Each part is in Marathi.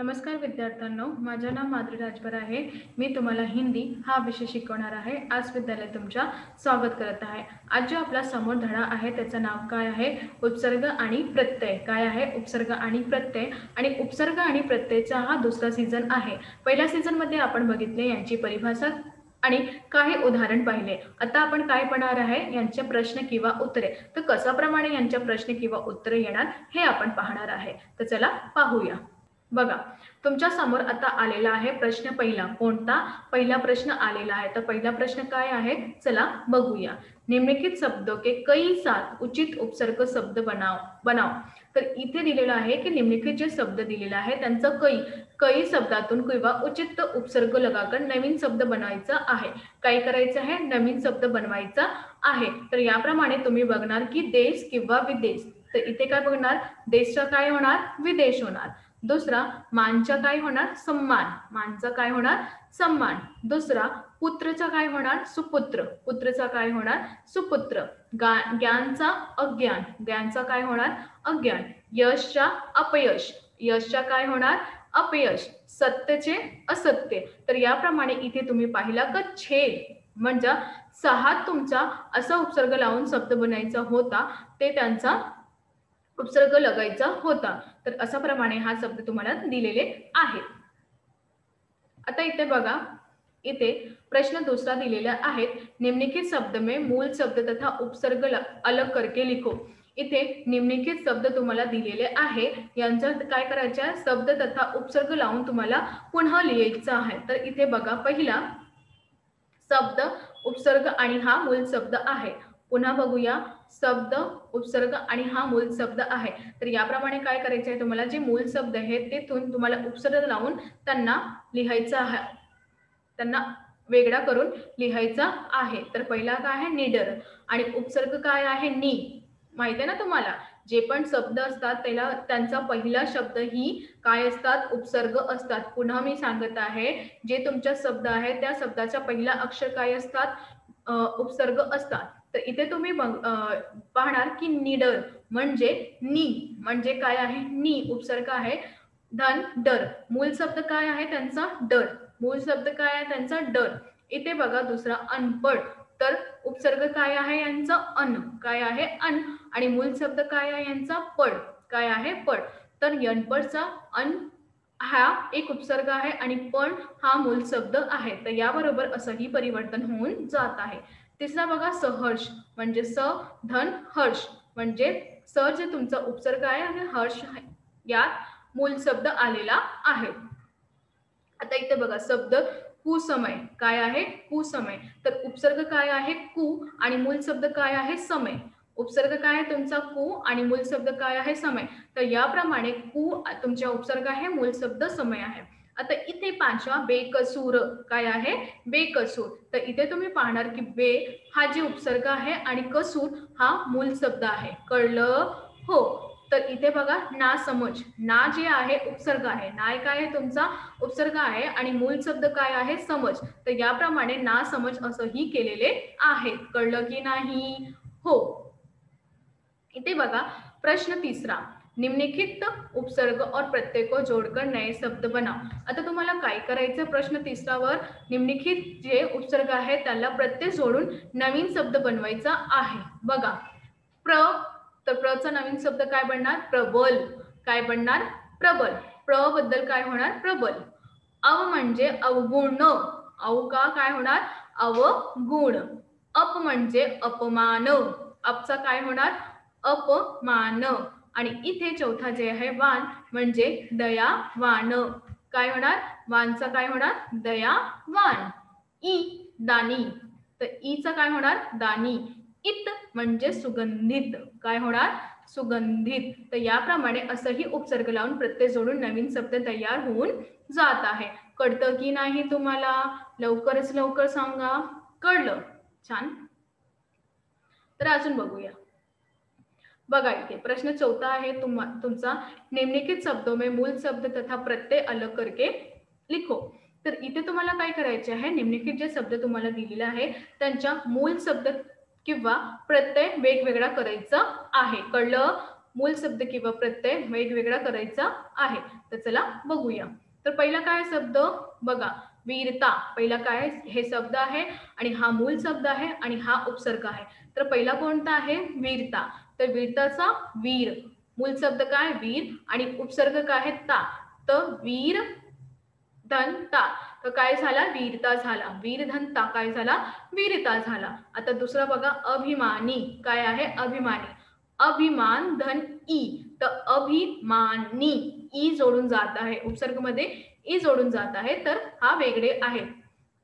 नमस्कार विद्यार्थ्यांनो, माझे नाव माधुरी राजभर आहे। मी तुम्हाला हिंदी हा विषय शिकवणार आहे। आज विद्यालय तुमच्या स्वागत करत आहे। आज जो आपला समोर धडा आहे त्याचं नाव काय आहे? उपसर्ग आणि प्रत्यय। काय आहे? उपसर्ग आणि प्रत्यय। आणि उपसर्ग आणि प्रत्ययचा हा दुसरा सीझन आहे। पहिल्या सीझन मध्ये आपण बघितले यांची परिभाषा आणि काही उदाहरण पाहिले। आता आपण काय पाहणार आहे? यांचे प्रश्न किंवा उत्तरे। तर कशा प्रमाणे यांचे प्रश्न किंवा उत्तरे येणार हे आपण पाहणार आहे। तर चला पाहूया। बघा, तुमच्या समोर आता आलेला आहे प्रश्न पहिला। कोणता? पहिला प्रश्न आलेला आहे। तर पहिला प्रश्न काय आहे? चला बघूया। निम्नलिखित शब्दों के कई साथ उचित उपसर्ग शब्द बनाओ। तर इथे दिलेलं आहे की निम्नलिखित जे शब्द दिलेला आहे त्यांचा कई शब्दातून किंवा उचित उपसर्ग लगाकर नवीन शब्द बनवायचा आहे। काय करायचं आहे? नवीन शब्द बनवायचा आहे। तर याप्रमाणे तुम्ही बघणार की देश किंवा विदेश। तर इथे काय बघणार? देशचा काय होणार? विदेश होणार। दुसरा, मानचा काय होणार? सम्मान। मानचा काय होणार? सम्मान। दुसरा, पुत्रचा काय होणार? सुपुत्र। पुत्रचा काय होणार? सुपुत्र। ज्ञानचा अज्ञान। ज्ञानचा काय होणार? अज्ञान। यशचा अपयश। यशचा काय होणार? अपयश। सत्यचे असत्य। तर याप्रमाणे इथे तुम्ही पाहिला का छेद म्हणजे 6 तुमचा असा उपसर्ग लावून शब्द बनायचा होता, ते त्यांचा उपसर्ग लगायचा होता। तर अशा प्रमाणे हा शब्द तुम्हाला दिलेले आहेत। आता इथे बघा, इथे प्रश्न दूसरा दिलेला आहे। निम्नलिखित शब्द में मूल शब्द तथा उपसर्ग अलग करके लिखो। इथे निम्नलिखित शब्द तुम्हाला दिलेले आहे। यांच्यात काय करायचे आहे? शब्द तथा उपसर्ग लावून तुम्हाला पुन्हा लिहायचं आहे। तर इथे बघा, पहिला शब्द उपसर्ग आणि हा मूल शब्द आहे। पुन्हा बघूया, शब्द उपसर्ग आणि हा मूल शब्द आहे। तर याप्रमाणे काय करायचे आहे? तुम्हाला जे मूल शब्द आहेत तेथून तुम्हाला उपसर्ग लावून त्यांना लिहायचं आहे, त्यांना वेगळा करून लिहायचा आहे। तर पहिला काय आहे? निडर। आणि उपसर्ग काय आहे? नी। माहिती आहे ना तुम्हाला, जे पण शब्द असतात त्याला त्यांचा पहिला शब्द ही काय असतात? उपसर्ग असतात। पुन्हा मी सांगत आहे, जे तुमचा शब्द आहे त्या शब्दाचा पहिला अक्षर काय असतात? उपसर्ग असतात। तर इथे तुम्ही पाहणार की निडर म्हणजे नी म्हणजे काय आहे? नी उपसर्ग आहे। धन डर। मूल शब्द काय आहे त्यांचा? डर। मूल शब्द काय आहे त्यांचा? डर। इथे बघा दुसरा अनपढ। तर उपसर्ग काय आहे यांचा? अन। काय आहे? अन। आणि मूल शब्द काय आहे यांचा? पड। काय आहे? पड। तर अनपडचा अन हा एक उपसर्ग आहे आणि पण हा मूल शब्द आहे। तर याबरोबर असंही परिवर्तन होऊन जात आहे। तिसरा बघा, सहर्ष म्हणजे स धन हर्ष म्हणजे स जे तुमचा उपसर्ग आहे आणि हर्ष यात मूल शब्द आलेला आहे। आता इथे बघा, शब्द कुसमय। काय आहे? कुसमय। तर उपसर्ग काय आहे? कु आणि मूल शब्द काय आहे? समय। उपसर्ग काय आहे तुमचा? कु आणि मूल शब्द काय आहे? समय। तर याप्रमाणे कु तुमचा उपसर्ग आहे, मूल शब्द समय आहे। आता इथे पाचवा, बेकसूर। काय आहे? बेकसूर। तर इथे तुम्ही पाहणार की बे हा जे उपसर्ग आहे आणि कसूर हा मूल शब्द आहे। कळलं? हो। तर इथे बघा, ना समज। ना जे आहे उपसर्ग आहे। ना काय आहे तुमचा? उपसर्ग आहे आणि मूल शब्द काय आहे? समज। तर याप्रमाणे ना समज असंही केलेले आहे। कळलं की नाही? हो। इथे बघा, प्रश्न तीसरा, निम्नलिखित उपसर्ग और प्रत्यय को जोड़कर नए शब्द बनाओ। आता तुम्हाला काय करायचं? प्रश्न तिसरावर निम्नलिखित जे उपसर्ग आहे त्याला प्रत्यय जोडून नवीन शब्द बनवायचा आहे। बघा, प्र, तर प्रचा नवीन शब्द काय बनणार? प्रबल। काय बनणार? प्रबल। प्र बद्दल काय होणार? प्रबल। अव म्हणजे अवगुण। अव का काय होणार? अवगुण। अप म्हणजे अपमान। अपचा काय होणार? अपमान। आणि इथे चौथा जे आहे वान म्हणजे दयावान। काय होणार? वानचा काय होणार? दयावान। ई दानी। तर ईचा काय होणार? दानी। इत म्हणजे सुगंधित। काय होणार? सुगंधित। तर याप्रमाणे असंही उपसर्ग लावून प्रत्यय जोडून नवीन शब्द तयार होऊन जात आहे। कळतं की नाही तुम्हाला? लवकरच लवकर सांगा। कळलं? छान। तर अजून बघूया। बघा, इथे प्रश्न चौथा आहे तुमचा, निम्नलिखित शब्दों में मूल शब्द तथा प्रत्यय अलग करके लिखो। तर इथे तुम्हाला काय करायचे आहे? निम्नलिखित जे शब्द तुम्हाला दिलेले आहे त्यांच्या मूल शब्द किंवा प्रत्यय वेगवेगळा करायचा आहे। कळलं? मूल शब्द किंवा प्रत्यय वेगवेगळा करायचा आहे. तर चला बघूया. तर पहिला काय शब्द बघा, वीरता. पहिला काय, हे शब्द आहे आणि हा मूल शब्द आहे आणि हा उपसर्ग आहे. तर पहिला कोणता आहे, वीरता. तर वीरताचा वीर, मूल शब्द काय वीर आणि उपसर्ग काय आहे ता. तर वीर धनता. तर काय झाला, वीरता झाला. वीर धनता काय झाला, वीरता झाला. आता दुसरा बघा, अभिमानी. काय आहे, अभिमानी. अभिमान धन ई. तर अभिमानी ई जोडून जात आहे, उपसर्ग मध्ये ई जोडून जात आहे, तर हा वेगळे आहे.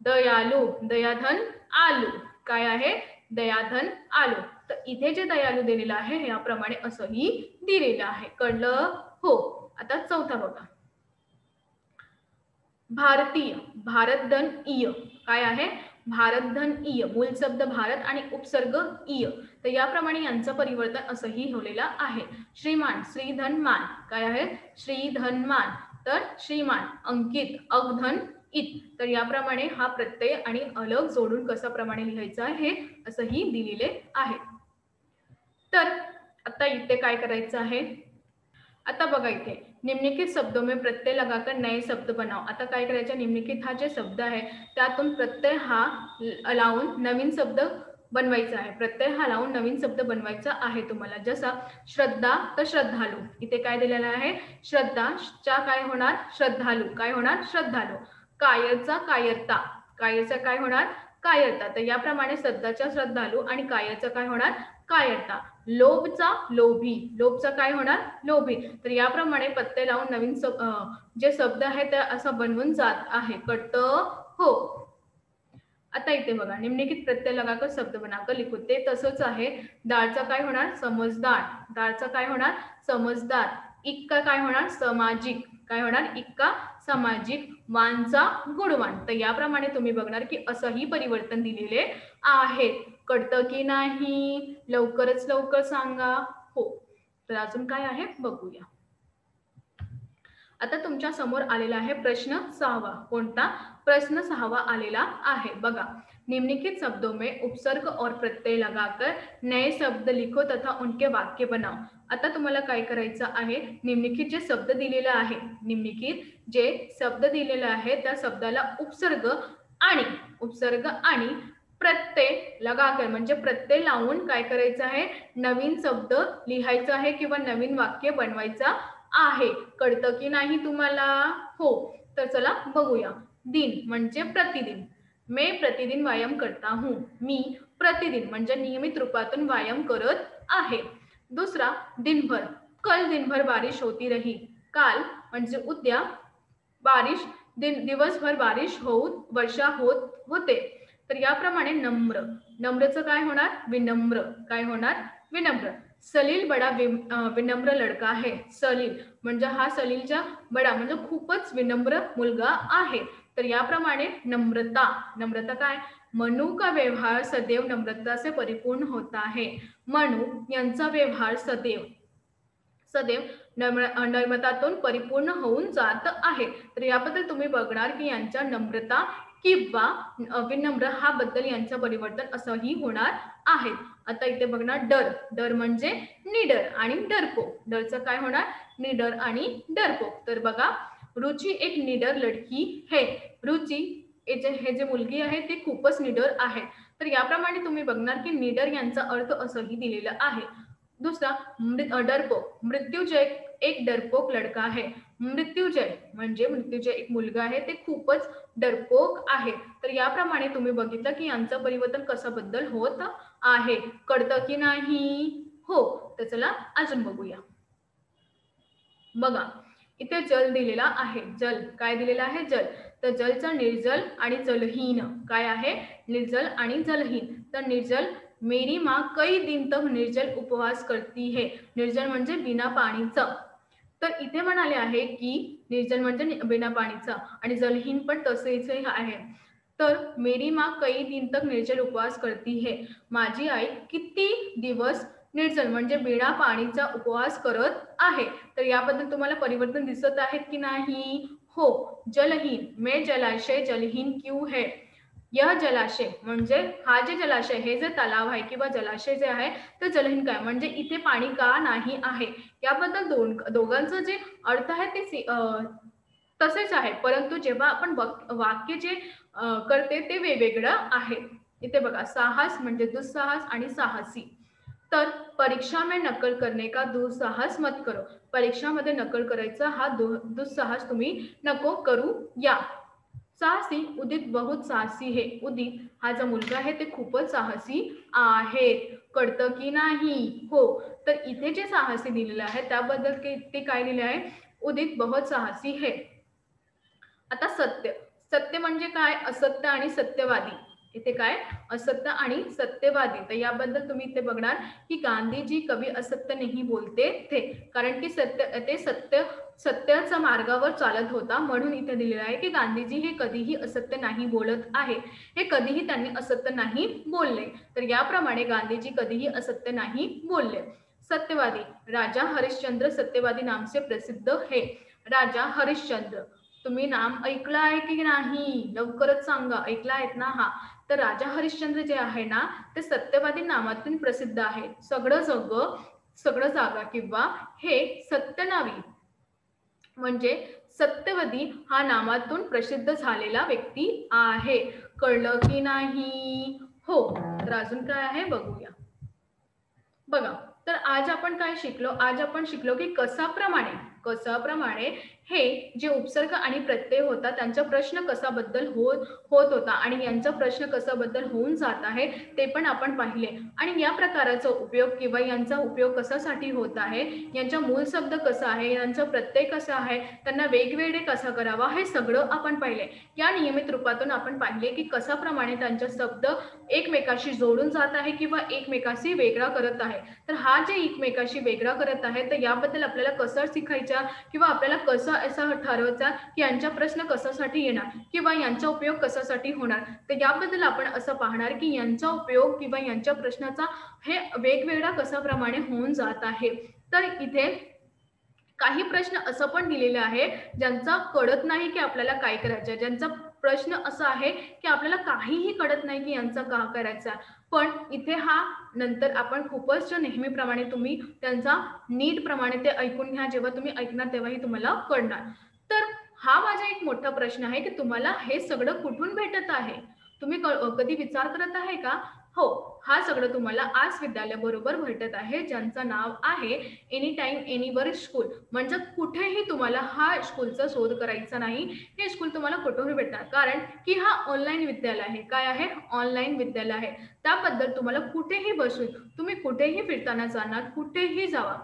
दयालू. दयाधन आलू. काय आहे, दयाधन आलू. तर इथे जे दयालू दिलेलं आहे याप्रमाणे असंही दिलेलं आहे. कळलं हो. आता चौथा बघा, भारतीय. भारत धन इय. काय आहे, भारत धन इय. मूल शब्द भारत आणि उपसर्ग इय. तर याप्रमाणे यांचं परिवर्तन असंही होलेलं आहे. श्रीमान. श्रीधन मान. काय आहे, श्रीधन मान. तर श्रीमान. अंकित. अगधन इत. तर याप्रमाणे हा प्रत्यय आणि अलग जोडून कसा प्रमाणे लिहायचा आहे असंही दिलेले आहे. तर आता इथे काय करायचं आहे, आता बघा इथे निम्नलिखित शब्दों में प्रत्यय लगाकर नए शब्द बनाओ. आता काय करायचं, निम्नलिखित हा जे शब्द आहे त्यातून प्रत्यय हा लावून नवीन शब्द बनवायचा आहे. प्रत्यय हा लावून नवीन शब्द बनवायचा आहे तुम्हाला. जसा श्रद्धा तर श्रद्धालू. इथे काय दिलेलं आहे, श्रद्धा चा काय होणार, श्रद्धालू. काय होणार, श्रद्धालू. कायरचा कायरता. कायरचा काय होणार, कायरता. तर याप्रमाणे श्रद्धाचा श्रद्धालू आणि कायरचा काय होणार, कायरता. लोभचा लोभी. लोभचा काय होणार, लोभी. तर याप्रमाणे प्रत्यय लावून नवीन जे शब्द आहे ते असं बनवून जात आहे. कळतं हो. आता इथे बघा, निम्नलिखित प्रत्यय लगाकर शब्द बनाकर लिखो. ते तसंच आहे. दाळचा काय होणार, समजदार. दाळचा काय होणार, समजदार. इक्का काय होणार, सामाजिक. काय होणार, इक्का सामाजिक. वानचा गुणवान. तर याप्रमाणे तुम्ही बघणार की असंही परिवर्तन दिलेले आहे. कळतं की नाही, लवकरच लवकर सांगा हो. तर अजून काय आहे बघूया. आता तुमच्या समोर आलेला आहे प्रश्न 6वा. कोणता, प्रश्न 6वा आलेला आहे बघा. निम्नलिखित शब्दों में उपसर्ग और प्रत्यय लगाकर नए शब्द लिखो तथा उनके वाक्य बनाओ. आता तुम्हाला काय करायचं आहे, निम्नलिखित जे शब्द दिलेला आहे, निम्नलिखित जे शब्द दिलेला आहे त्या शब्दाला उपसर्ग आणि प्रत्यय लगाकर म्हणजे प्रत्यय लावून काय करायचं आहे, नवीन शब्द लिहायचा आहे किंवा नवीन वाक्य बनवायचा आहे. कळतं की नाही तुम्हाला हो. तर चला बघूया. दिन म्हणजे प्रतिदिन. मैं प्रतिदिन व्यायाम करता हूँ. मी प्रतिदिन म्हणजे नियमित रूपातून व्यायाम करत आहे. दुसरा, दिनभर. कल दिनभर बारिश होती रही. काल म्हणजे उद्या बारिश, दिवसभर बारिश होऊन वर्षा होत होते. तर याप्रमाणे नम्र. नम्रचं काय होणार, विनम्र. काय होणार, विनम्र. सलील बडा विनम्र लड़का है. सलील म्हणजे हा सलीलचा बडा म्हणजे खूपच विनम्र मुलगा आहे. तर याप्रमाणे नम्रता. नम्रता काय, मनु का व्यवहार सदैव नम्रता से परिपूर्ण होता है. मनु यांचा व्यवहार सदैव नम्रतातून परिपूर्ण होऊन जात आहे. तर याबद्दल तुम्ही बघणार की यांच्या नम्रता किंवा विनम्र हा बद्दल यांचं परिवर्तन असंही होणार आहे. आता इथे बघणार डर. डर म्हणजे निडर आणि डरपोक. डरचं काय होणार, निडर आणि डरपोक. तर बघा, रुची एक निडर लडकी है. रुची हे जे मुलगी आहे ती खूपच निडर आहे. तर याप्रमाणे तुम्ही बघणार की निडर यांचा अर्थ असंही दिलेला आहे. दुसरा, डरपोक. मृत्युजय एक डरपोक लडका है. मृत्युजय म्हणजे मृत्युजय एक मुलगा आहे, ते खूपच डरपोक आहे. तर याप्रमाणे तुम्ही बघितलं की यांचं परिवर्तन कसं बद्दल होत आहे. कळतं की नाही हो. तर चला अजून बघूया. बघा, इथे जल दिलेला आहे. जल काय दिलेला आहे, जल. तर जलचा निर्जल आणि जलहीन. काय आहे, निर्जल आणि जलहीन. तर निर्जल, मेरी माँ कई दिन तक निर्जल उपवास करती है. निर्जल म्हणजे बिना पाणीचं. तर इथे म्हणाले आहे की निर्जल म्हणजे बिना पाणीचं आणि जलहीन पण तसेच आहे. तर मेरी माँ कई दिन तक निर्जल उपवास करती है. माझी आई किती दिवस निर्जल म्हणजे बिना पाणीचा उपवास करत आहे. तर याबद्दल तुम्हाला परिवर्तन दिसत आहेत की नाही हो. जलहीन, मैं जलाशय जलहीन क्यों है. यह जलाशय म्हणजे हा जे जलाशय, हे जे तलाव आहे किंवा जलाशय जे आहे ते जलहीन काय म्हणजे इथे पाणी का नाही आहे. याबद्दल दोघांचं जे अर्थ आहे ते तसेच आहे, परंतु जेव्हा आपण वाक्य जे करते ते वेगवेगळं आहे. इथे बघा, साहस म्हणजे दुस्साहस आणि साहसी. तर परीक्षा में नकल करने का दुस्साहस मत करो. परीक्षामध्ये नकल करायचा हा दुस्साहस तुम्ही नको करू या. साहसी, उदित बहुत साहसी है. उदित हा जो मुलगा आहे ते खूपच साहसी आहे. कळतं की नाही? हो. तर इथे जे साहसी दिलेलं आहे त्याबद्दल ते काय लिहिले आहे? उदित बहुत साहसी है. आता सत्य. सत्य म्हणजे काय? असत्य आणि सत्यवादी. इथे काय? असत्य आणि सत्यवादी. तर याबद्दल तुम्ही इथे बघणार की गांधीजी कभी असत्य नहीं बोलते थे. कारण की सत्याच्या मार्गावर चालत होता, म्हणून इथे दिलेलं आहे की गांधीजी हे कधीही असत्य नाही बोलत आहे. हे कधीही त्यांनी असत्य नाही बोलले. तर याप्रमाणे गांधीजी कधीही असत्य नाही बोलले. सत्यवादी. राजा हरिश्चंद्र सत्यवादी नाम से प्रसिद्ध है. राजा हरिश्चंद्र, तुम्ही नाम ऐकलं आहे की नाही? लवकरच सांगा. ऐकलं आहेत ना? हा. तर राजा हरिश्चंद्र जे आहे ना ते सत्यवादी नामातून प्रसिद्ध आहे. सगळं जागा किंवा हे सत्यनावी म्हणजे सत्यवती हा नामातून प्रसिद्ध झालेला व्यक्ती आहे. कळलं की नाही? हो. तर अजून काय आहे बघूया. बघा, तर आज आपण काय शिकलो? आज आपण शिकलो की कसाप्रमाणे हे जे उपसर्ग आणि प्रत्यय होता त्यांचा प्रश्न कसाबद्दल होत होता आणि यांचा प्रश्न कसाबद्दल होऊन जात आहे ते पण आपण पाहिले. आणि या प्रकाराचा उपयोग किंवा यांचा उपयोग कशासाठी होत आहे, यांचा मूळ शब्द कसा आहे, यांचा प्रत्यय कसा आहे, त्यांना वेगवेगळे कसा करावा, हे सगळं आपण पाहिले. या नियमित रूपातून आपण पाहिले की कशाप्रमाणे त्यांचा शब्द एकमेकाशी जोडून जात आहे किंवा एकमेकाशी वेगळा करत आहे. तर हा जे एकमेकाशी वेगळा करत आहे तर याबद्दल आपल्याला कसं शिकायचा किंवा आपल्याला कसं असं ठरवायचा की यांचा प्रश्न कशासाठी येणार किंवा यांचा उपयोग कशासाठी होणार. तर याबद्दल आपण असं पाहणार की यांचा उपयोग किंवा यांच्या प्रश्नाचा हे वेगवेगळा कशाप्रमाणे होऊन जात आहे. तर इथे काही प्रश्न असं पण दिलेलं आहे ज्यांचा कळत नाही की आपल्याला काय करायचं, ज्यांचा प्रश्न असा आहे की आपल्याला काहीही कळत नाही की यांचा का करायचा. पण इथे हा नंतर आपण खूपच नेहमीप्रमाणे तुम्ही त्यांचा नीट प्रमाणे ते ऐकून घ्या. जेव्हा तुम्ही ऐकणार तेव्हाही तुम्हाला कळणार. तर हा माझा एक मोठा प्रश्न आहे की तुम्हाला हे सगळं कुठून भेटत आहे? तुम्ही कधी विचार करत आहे का? हो, हा सगळं तुम्हाला आज विद्यालय बरोबर भेटत आहे, ज्यांचं नाव आहे एनी टाइम एनीवर स्कूल. म्हणजे कुठेही तुम्हाला हा स्कूलचा शोध करायचा नाही. हे स्कूल तुम्हाला कुठेही भेटणार, कारण की हा ऑनलाईन विद्यालय आहे. काय आहे? ऑनलाईन विद्यालय आहे. त्याबद्दल तुम्हाला कुठेही बसून तुम्ही कुठेही फिरताना जाणार, कुठेही जावा,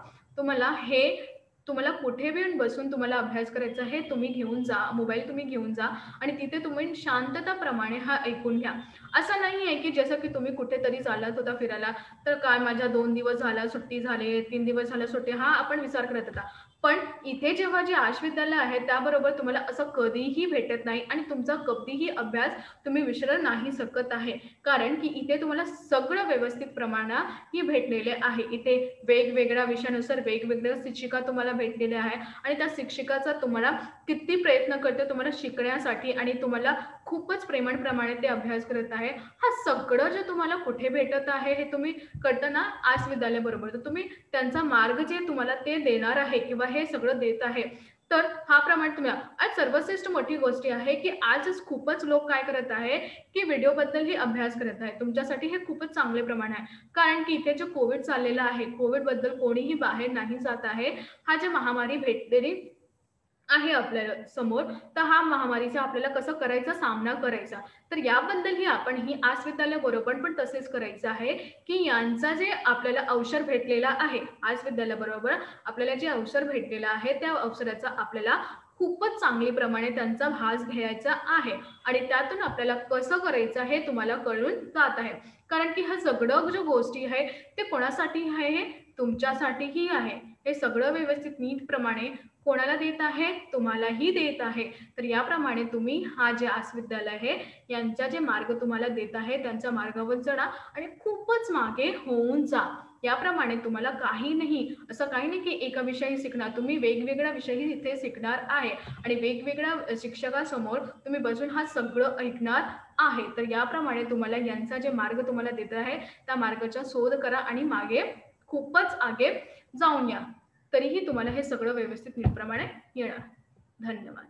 तुम्हाला कुठे पण बसून तुम्हाला अभ्यास करायचा आहे. तुम्ही घेऊन जा, मोबाईल तुम्ही घेऊन जा आणि तिथे तुम्ही शांतताप्रमाणे हा ऐकून घ्या. असं नाही आहे की जसं की तुम्ही कुठेतरी चालत होता फिरायला, तर काय माझ्या 2 दिवस झाला सुट्टी झाली, 3 दिवस झाल्या सुट्टी, हा आपण विचार करत होता. पण इथे जेव्हा जे आश विद्यालय आहे त्याबरोबर तुम्हाला असं कधीही भेटत नाही आणि तुमचा कधीही अभ्यास तुम्ही विसरू नाही शकत आहे. कारण की इथे तुम्हाला सगळं व्यवस्थित प्रमाणात ही भेटलेले आहे. इथे वेगवेगळ्या विषयानुसार वेगवेगळ्या शिक्षिका तुम्हाला भेटलेल्या आहे आणि त्या शिक्षिकाचा तुम्हाला किती प्रयत्न करते तुम्हाला शिकण्यासाठी आणि तुम्हाला खूपच प्रेमाप्रमाणे ते अभ्यास करत आहे. हा सगळं जे तुम्हाला कुठे भेटत आहे हे तुम्ही करता ना आज विद्यालय बरोबर, तर तुम्ही त्यांचा मार्ग जे तुम्हाला ते देणार आहे किंवा हे सगळं देत आहे. तर हा प्रमाणे तुम्ही आज सर्वश्रेष्ठ मोठी गोष्ट आहे की आजच खूपच लोक काय करत आहे की व्हिडिओबद्दलही अभ्यास करत आहे. तुमच्यासाठी हे खूपच चांगले प्रमाण आहे. कारण की इथे जे कोविड चाललेलं आहे, कोविडबद्दल कोणीही बाहेर नाही जात आहे. हा जे महामारी भेटलेली आहे आपल्या समोर, तर हा महामारीचा आपल्याला कसं करायचा सामना करायचा. तर याबद्दलही आपण ही आस विद्यालय बरोबर पण तसेच करायचं आहे की यांचा जे आपल्याला अवसर भेटलेला आहे, आस विद्यालय बरोबर आपल्याला जे अवसर भेटलेला आहे त्या अवसराचा आपल्याला खूपच चांगली प्रमाणे त्यांचा भास घ्यायचा आहे आणि त्यातून आपल्याला कसं करायचं हे तुम्हाला कळून जात आहे. कारण की हा सगळं जो गोष्टी आहे ते कोणासाठी आहे? हे तुमच्यासाठीही आहे. हे सगळं व्यवस्थित नीट प्रमाणे कोणाला देत आहे? तुम्हालाही देत आहे. तर याप्रमाणे तुम्ही हा जे आस विद्यालय आहे यांचा जे मार्ग तुम्हाला देत आहे त्यांच्या मार्गावर चढा आणि खूपच मागे होऊन जा. याप्रमाणे तुम्हाला काही नाही, असं काही नाही की एका विषयी शिकणार, तुम्ही वेगवेगळ्या विषयी इथे शिकणार आहे आणि वेगवेगळ्या शिक्षकासमोर तुम्ही बसून हा सगळं ऐकणार आहे. तर याप्रमाणे तुम्हाला यांचा जे मार्ग तुम्हाला देत आहे त्या मार्गाचा शोध करा आणि मागे खूपच आगे जाऊन या, तरीही तुम्हाला हे सगळं व्यवस्थित नीटप्रमाणे येणार. धन्यवाद.